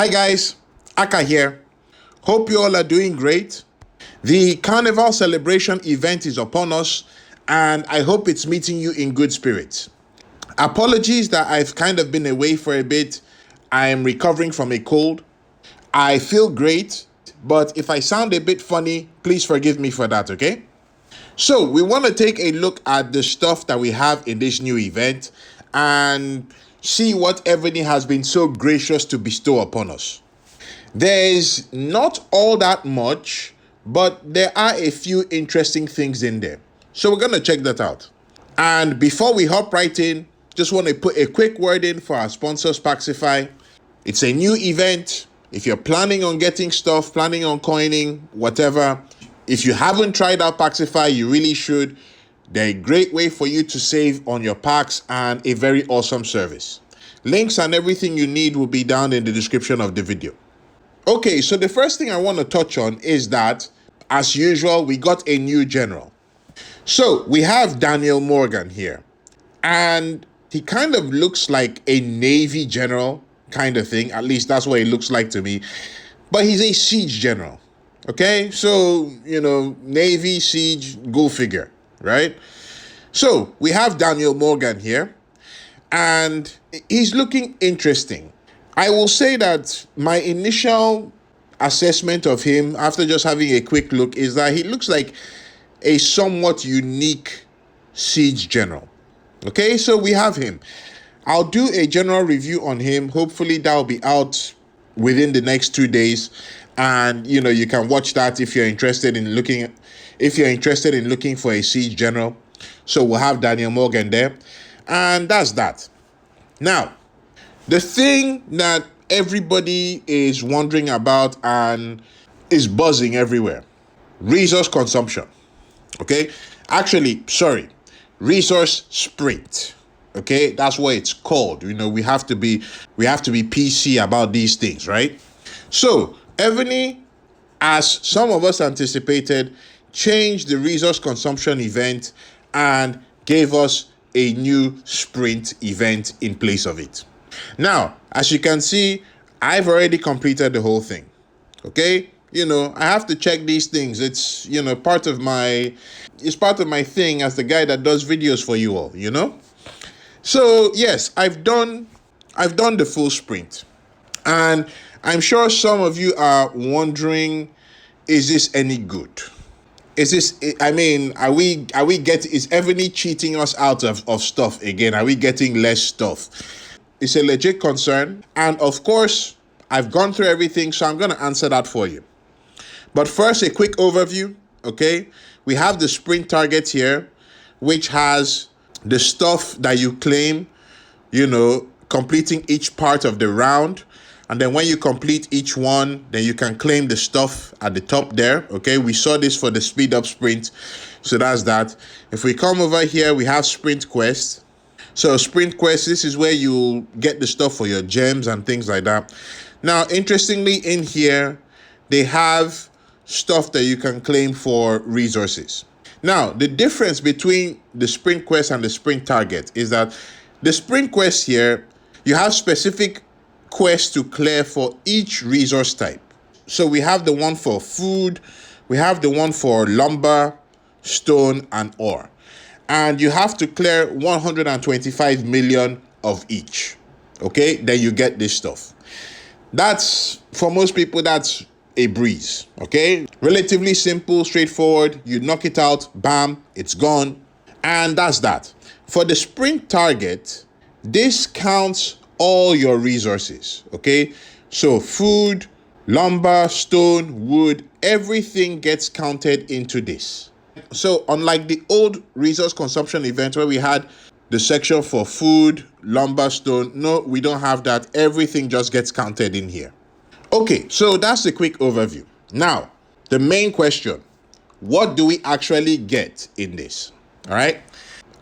Hi guys, Aka here. Hope you all are doing great. The Carnival celebration event is upon us and I hope it's meeting you in good spirits. Apologies that I've kind of been away for a bit. I'm recovering from a cold. I feel great, but if I sound a bit funny, please forgive me for that, okay? So we want to take a look at the stuff that we have in this new event and see what Evony has been so gracious to bestow upon us. There's not all that much, but there are a few interesting things in there. So we're going to check that out. And before we hop right in, just want to put a quick word in for our sponsors, Paxify. It's a new event. If you're planning on getting stuff, planning on coining, whatever, if you haven't tried out Paxify, you really should. They're a great way for you to save on your packs and a very awesome service. Links and everything you need will be down in the description of the video. Okay, so the first thing I want to touch on is that, as usual, we got a new general. So we have Daniel Morgan here, and he kind of looks like a Navy general kind of thing. At least that's what it looks like to me. But he's a siege general. Okay, so, Navy, siege, go figure, right? So we have Daniel Morgan here, and he's looking interesting. I will say that my initial assessment of him, after just having a quick look, is that he looks like a somewhat unique siege general. Okay, so we have him. I'll do a general review on him. Hopefully that'll be out within the next 2 days. And you can watch that if you're interested in looking for a siege general. So we'll have Daniel Morgan there. And that's that. Now, the thing that everybody is wondering about and is buzzing everywhere, resource consumption. Okay? Actually, sorry, resource sprint. Okay? That's what it's called. We have to be PC about these things, right? So, Evony, as some of us anticipated, changed the resource consumption event and gave us a new sprint event in place of it. Now, as you can see, I've already completed the whole thing. Okay? I have to check these things. It's, part of my thing as the guy that does videos for you all, So, yes, I've done the full sprint. And I'm sure some of you are wondering, is this any good? Is Evony cheating us out of stuff again? Are we getting less stuff? It's a legit concern. And of course, I've gone through everything, so I'm going to answer that for you. But first, a quick overview, okay? We have the sprint target here, which has the stuff that you claim, completing each part of the round. And then when you complete each one, then you can claim the stuff at the top there, okay? We saw this for the speed up sprint, so that's that. If we come over here, we have sprint quest. So sprint quest, this is where you get the stuff for your gems and things like that. Now, interestingly, in here, they have stuff that you can claim for resources. Now, the difference between the sprint quest and the sprint target is that the sprint quest here, you have specific quests to clear for each resource type. So we have the one for food, we have the one for lumber, stone, and ore. And you have to clear 125 million of each. Okay, then you get this stuff. That's, for most people, that's a breeze. Okay, relatively simple, straightforward. You knock it out, bam, it's gone. And that's that. For the sprint target, this counts all your resources, okay? So food, lumber, stone, wood, everything gets counted into this. So unlike the old resource consumption event where we had the section for food, lumber, stone, no, we don't have that. Everything just gets counted in here. Okay, so that's a quick overview. Now, the main question, what do we actually get in this? All right?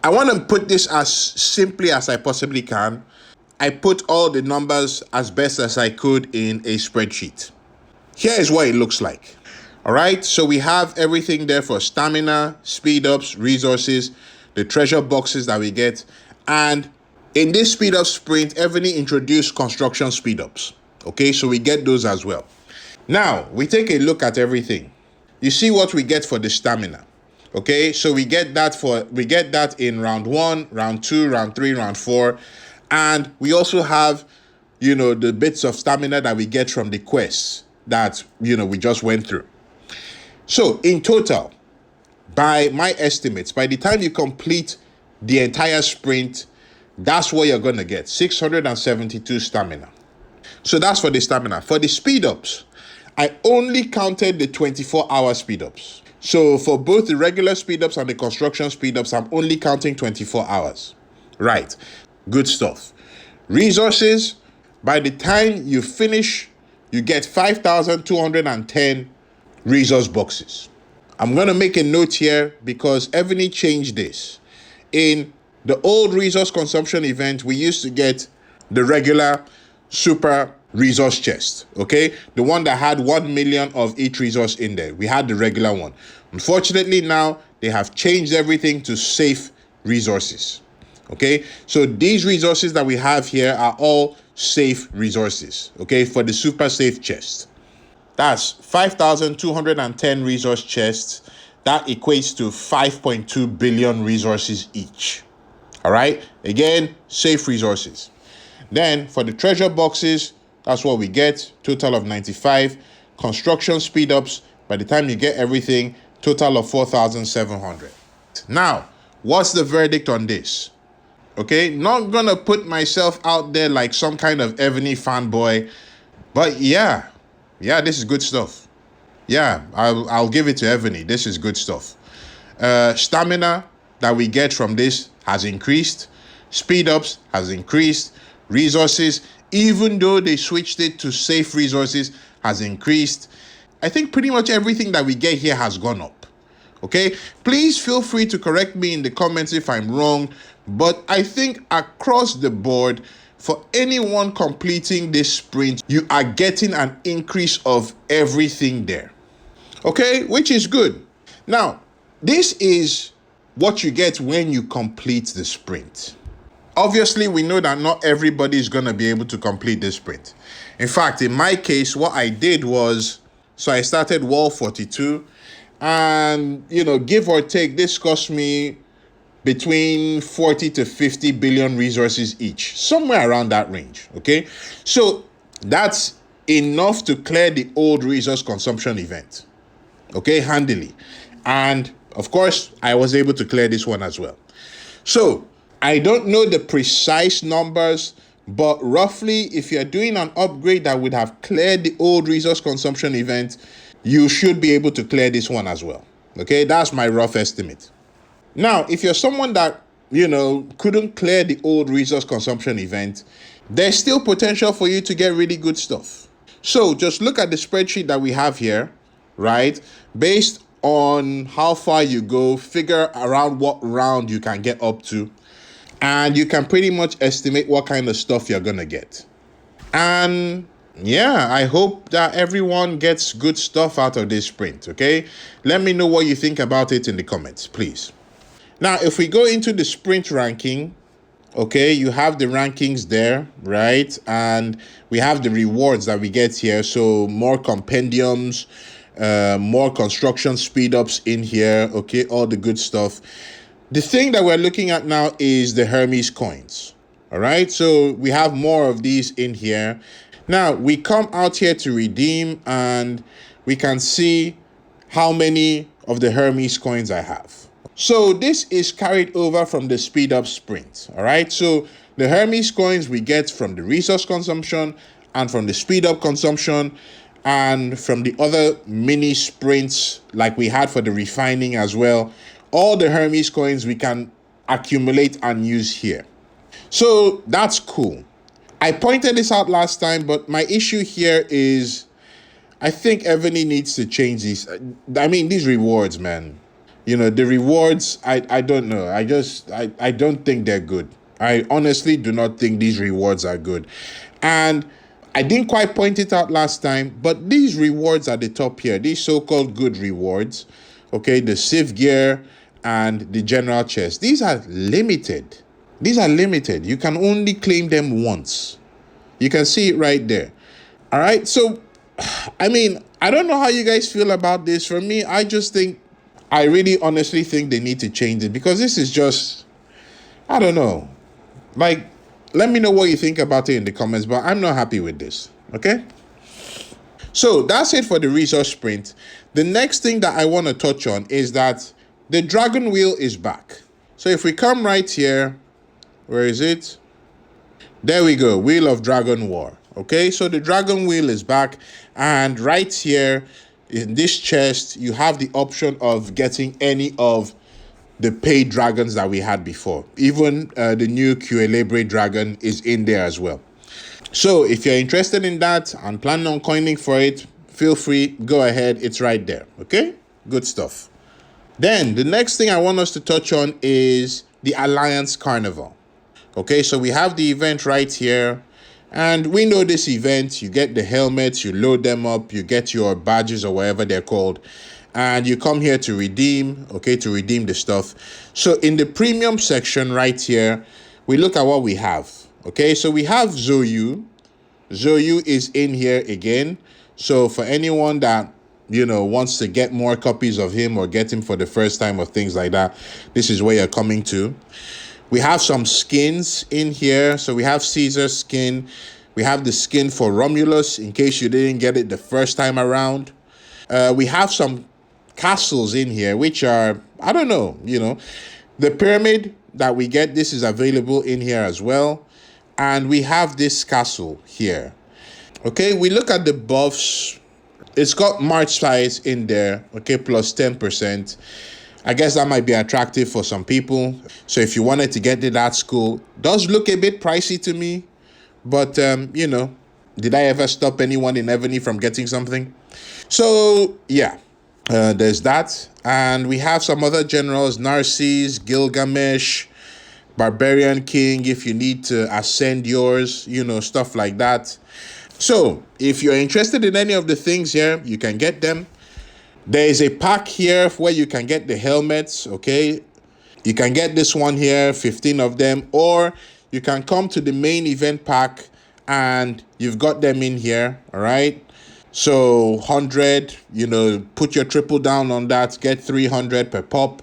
I want to put this as simply as I possibly can. I put all the numbers as best as I could in a spreadsheet. Here is what it looks like. All right, so we have everything there for stamina, speed ups, resources, the treasure boxes that we get. And in this speed up sprint, Evony introduced construction speed ups. Okay, so we get those as well. Now, we take a look at everything. You see what we get for the stamina. Okay, so we get that in round 1, round 2, round 3, round 4. And we also have, the bits of stamina that we get from the quests that, we just went through. So in total, by my estimates, by the time you complete the entire sprint, that's what you're going to get, 672 stamina. So that's for the stamina. For the speed ups, I only counted the 24-hour speed ups. So for both the regular speed ups and the construction speed ups, I'm only counting 24 hours. Right. Good stuff. Resources, by the time you finish, you get 5,210 resource boxes. I'm going to make a note here because Evony changed this. In the old resource consumption event, we used to get the regular super resource chest, okay? The one that had 1 million of each resource in there. We had the regular one. Unfortunately, now they have changed everything to safe resources, okay? So these resources that we have here are all safe resources, okay, for the super safe chest. That's 5,210 resource chests. That equates to 5.2 billion resources each. All right? Again, safe resources. Then for the treasure boxes, that's what we get. Total of 95. Construction speed ups, by the time you get everything, total of 4,700. Now, what's the verdict on this? Okay, not gonna put myself out there like some kind of Evony fanboy, but yeah, this is good stuff. Yeah, I'll give it to Evony. This is good stuff. Stamina that we get from this has increased. Speed ups has increased. Resources, even though they switched it to safe resources, has increased. I think pretty much everything that we get here has gone up. Okay, please feel free to correct me in the comments if I'm wrong, but I think across the board, for anyone completing this sprint, you are getting an increase of everything there. Okay, which is good. Now, this is what you get when you complete the sprint. Obviously, we know that not everybody is going to be able to complete this sprint. In fact, in my case, what I did was, so I started wall 42, and, give or take, this cost me between 40 to 50 billion resources each, somewhere around that range, okay? So that's enough to clear the old resource consumption event, okay, handily. And of course, I was able to clear this one as well. So I don't know the precise numbers, but roughly, if you're doing an upgrade that would have cleared the old resource consumption event, you should be able to clear this one as well. Okay, that's my rough estimate. Now, if you're someone that, couldn't clear the old resource consumption event, there's still potential for you to get really good stuff. So just look at the spreadsheet that we have here, right? Based on how far you go, figure around what round you can get up to, and you can pretty much estimate what kind of stuff you're gonna get. And yeah, I hope that everyone gets good stuff out of this sprint, okay? Let me know what you think about it in the comments, please. Now, if we go into the sprint ranking, okay, you have the rankings there, right? And we have the rewards that we get here. So more compendiums, more construction speed ups in here, okay, all the good stuff. The thing that we're looking at now is the Hermes coins, all right? So we have more of these in here. Now, we come out here to redeem, and we can see how many of the Hermes coins I have. So this is carried over from the speed up sprint, all right? So the Hermes coins we get from the resource consumption and from the speed up consumption and from the other mini sprints like we had for the refining as well. All the Hermes coins we can accumulate and use here. So that's cool. I pointed this out last time, but my issue here is I think Evony needs to change these. I mean, these rewards, man. The rewards, I don't know. I don't think they're good. I honestly do not think these rewards are good. And I didn't quite point it out last time, but these rewards at the top here, these so-called good rewards, okay, the Civ gear and the general chest, these are limited. These are limited. You can only claim them once. You can see it right there. All right. So, I mean, I don't know how you guys feel about this. For me, I just think, I really honestly think they need to change it because this is just, I don't know. Like, let me know what you think about it in the comments, but I'm not happy with this. Okay. So that's it for the resource sprint. The next thing that I want to touch on is that the dragon wheel is back. So if we come right here, where is it? There we go, Wheel of Dragon War. Okay, so the dragon wheel is back, and right here in this chest, you have the option of getting any of the paid dragons that we had before. Even the new Cuelebre dragon is in there as well. So if you're interested in that and planning on coining for it, feel free, go ahead, it's right there. Okay, good stuff. Then the next thing I want us to touch on is the Alliance Carnival. Okay, so we have the event right here, and we know this event. You get the helmets, you load them up, you get your badges or whatever they're called, and you come here to redeem, okay, to redeem the stuff. So in the premium section right here, we look at what we have. Okay, so we have Zoyu. Zoyu is in here again. So for anyone that, you know, wants to get more copies of him or get him for the first time or things like that, this is where you're coming to. We have some skins in here. So we have Caesar's skin. We have the skin for Romulus, in case you didn't get it the first time around. We have some castles in here, which are, I don't know, you know. The pyramid that we get, this is available in here as well. And we have this castle here. Okay, we look at the buffs. It's got March size in there, okay, plus 10%. I guess that might be attractive for some people. So if you wanted to get it, that's cool. Does look a bit pricey to me, but you know, did I ever stop anyone in Evony from getting something? So yeah, there's that. And we have some other generals, Narcissus, Gilgamesh, Barbarian King, if you need to ascend yours, you know, stuff like that. So if you're interested in any of the things here, you can get them. There is a pack here where you can get the helmets, okay? You can get this one here, 15 of them, or you can come to the main event pack and you've got them in here, all right? So 100, you know, put your triple down on that, get 300 per pop,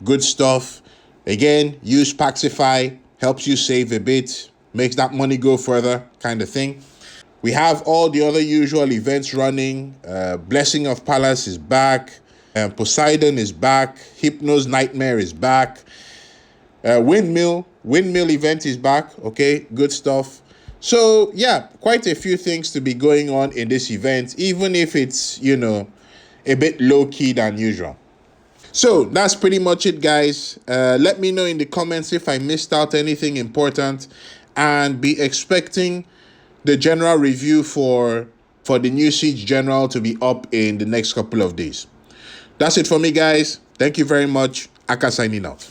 good stuff. Again, use Paxify, helps you save a bit, makes that money go further, kind of thing. We have all the other usual events running. Blessing of Palace is back. Poseidon is back. Hypno's Nightmare is back. Windmill event is back. Okay, good stuff. So yeah, quite a few things to be going on in this event, even if it's, you know, a bit low-key than usual. So that's pretty much it, guys. Let me know in the comments if I missed out anything important, and be expecting the general review for the new Siege General to be up in the next couple of days. That's it for me, guys. Thank you very much. Aka signing out.